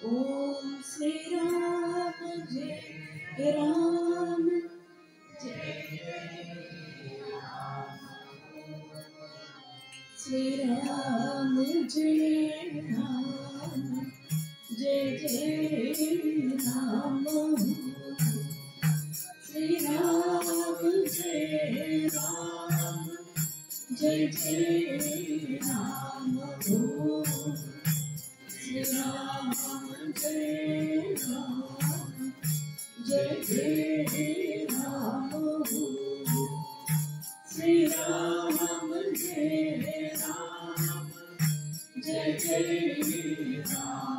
Om Sri Ram Jai Ram Jai Ram Sri Ram Jai Ram Jai Ram Sri Ram Jai Ram Jai Ram Sri Ram Jai Ram Jai Ram Sri Ram Jai Ram Jai Ram Sri Ram Jai Ram Jai Ram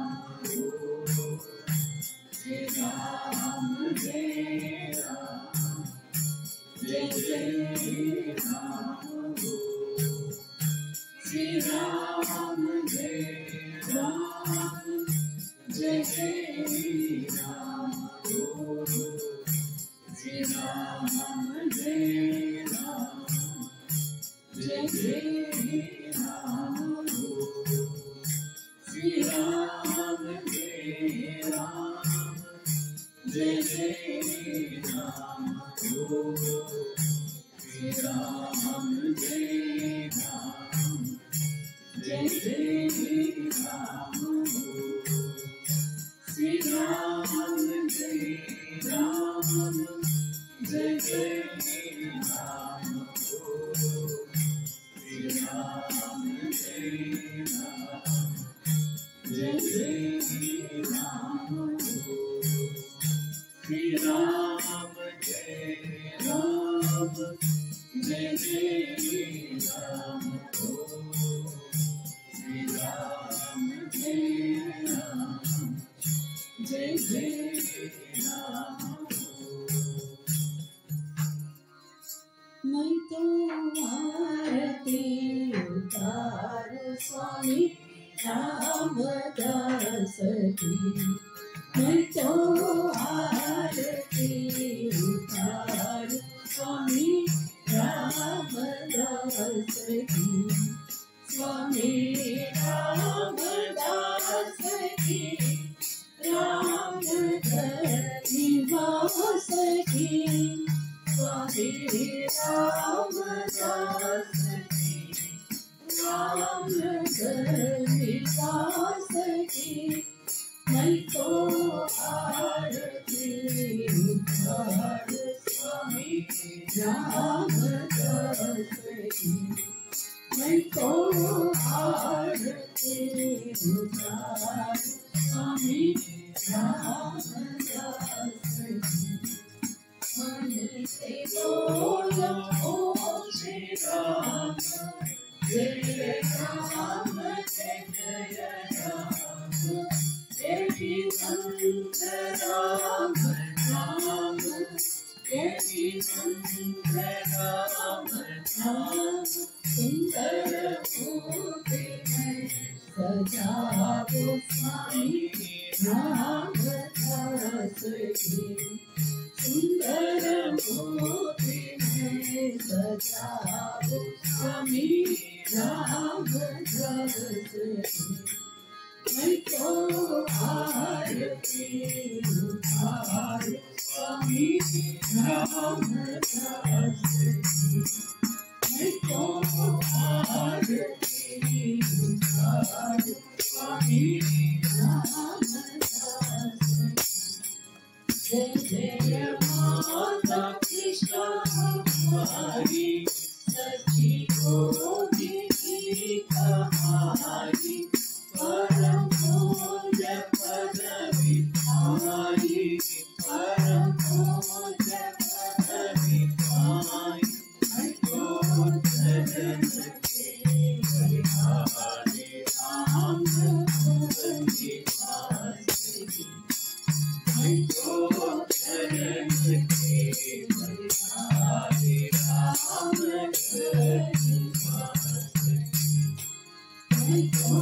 Sri Ram Jai Ram Jai Ram Sri Ram Jai Ram Jai Ram Sri Ram Jai Ram Jai Ram Sri Ram Jai Ram Jai Ram Sri Ram Jai Ram Jai Ram Sri Ram Jai Ram Jai Ram Sri Ram Jai Ram Jai Ram Sri Ram Jai Ram Jai Ram मैं तो आरती उतार स्वामी रामदास की मैं तो आरती उतार स्वामी रामदास की स्वामी रामदास की राम निवास की स्वामी रामदास की राम निवास की मैं तो आरती उतार स्वामी रामदास की मैं तो आरती उतार स्वामी रामदास की मन से बोलो ओम श्री राम जय राम जय राम जय संत राम राम जय संत राम राम सुंदर मूर्ति में सजाओ स्वामी रामदास की सुंदर मूर्ति में सजाओ स्वामी रामदास की मैं तो आरती उतार स्वामी रामदास की मैं तो आरती उतार स्वामी रामदास की जय जय माता कृष्ण हमारी सच्ची गोदी की कहानी परम पूज्य पदवी हमारी परम पूज्य पदवी हमारी मैं तो चरण के बलिहारी राम की पास मैं तो चरण के बलिहारी राम की पास मैं तो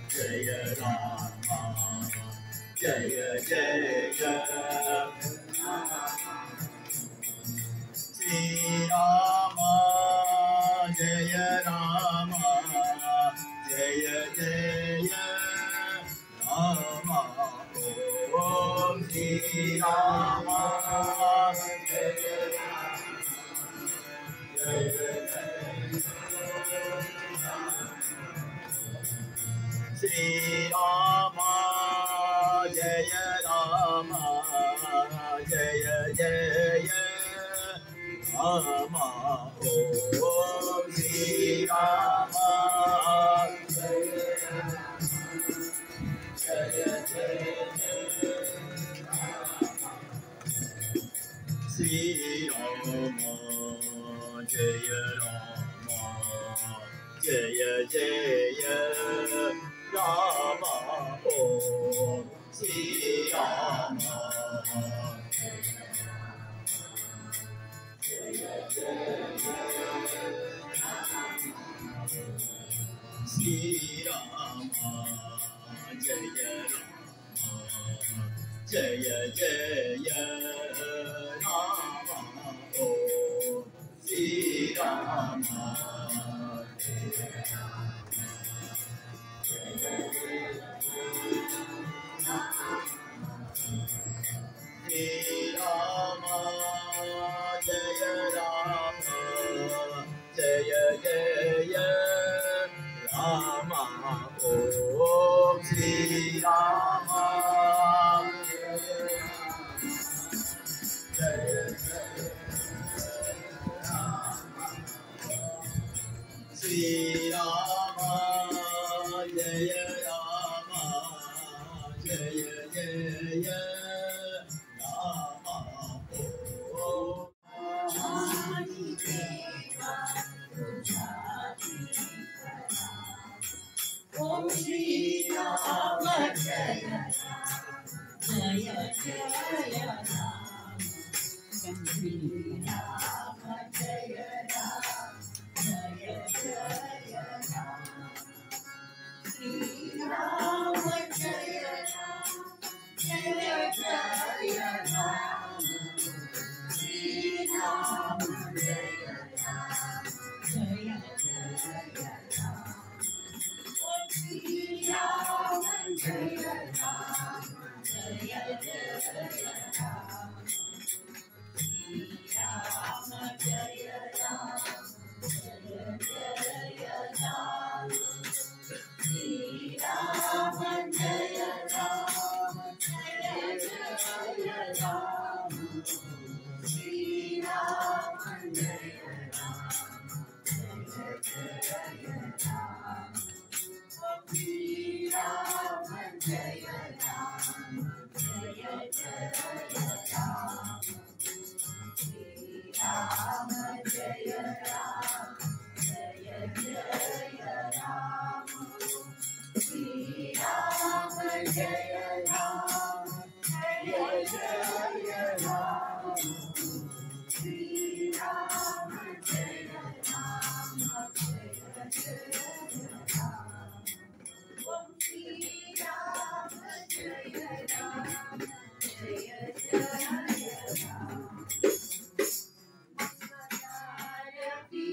Jaya Rama, Jaya Jaya Rama. Sri Rama, Jaya Rama, Jaya Jaya Rama. Om Sri Rama, Jaya Rama, Jaya Sri Rama, Jaya Rama, Jaya Jaya Rama. Om Sri Rama, Jaya Sri Rama, Jaya Rama, Jaya Jaya Rama. Om Sri Rama, Jaya Jaya Sri Rama, Jaya Rama, Jaya Jaya Rama. Om Sri Rama, Sri Rama, Jaya Rama, Jaya Jaya Rama. Om Sri Rama, Jaya Sri Rama, Jaya Rama, Jaya Jaya Rama. Om Sri Rama, Jaya Jaya Jaya Rama. Sri Rama, Jaya Rama, Jaya Jaya Rama. Sri Rama, Jaya Rama, Jaya Jaya Rama. Sri Rama, Jaya Rama, Jaya Jaya Rama. Om Sri Rama, Jaya Rama, Jaya Jaya Rama. Sri Rama, Jaya Rama, Jaya Jaya Rama. Sri Rama, Jaya Rama, Jaya Jaya Rama. Sri Rama, Jaya Rama, Jaya Jaya Rama. Sri Rama, Jaya Rama, Jaya Jaya Rama. Sri Rama, Jaya Rama, Jaya Jaya Rama. Sri Rama, Jaya Rama, Jaya Jaya Rama. Sri Rama, Jaya Rama, Jaya Jaya Rama. Om Sri Rama, Jaya Rama, Jaya Jaya Rama. Sarati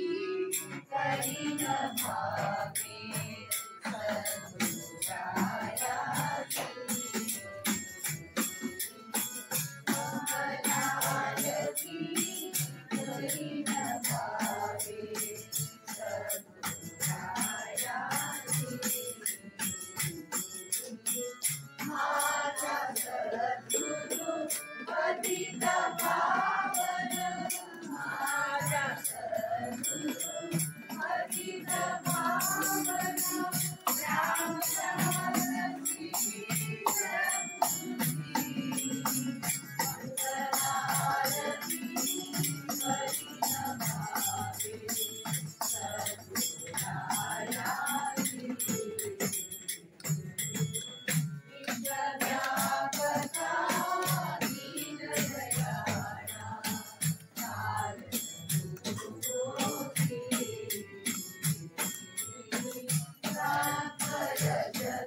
Karinamami Sarvaya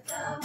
Thank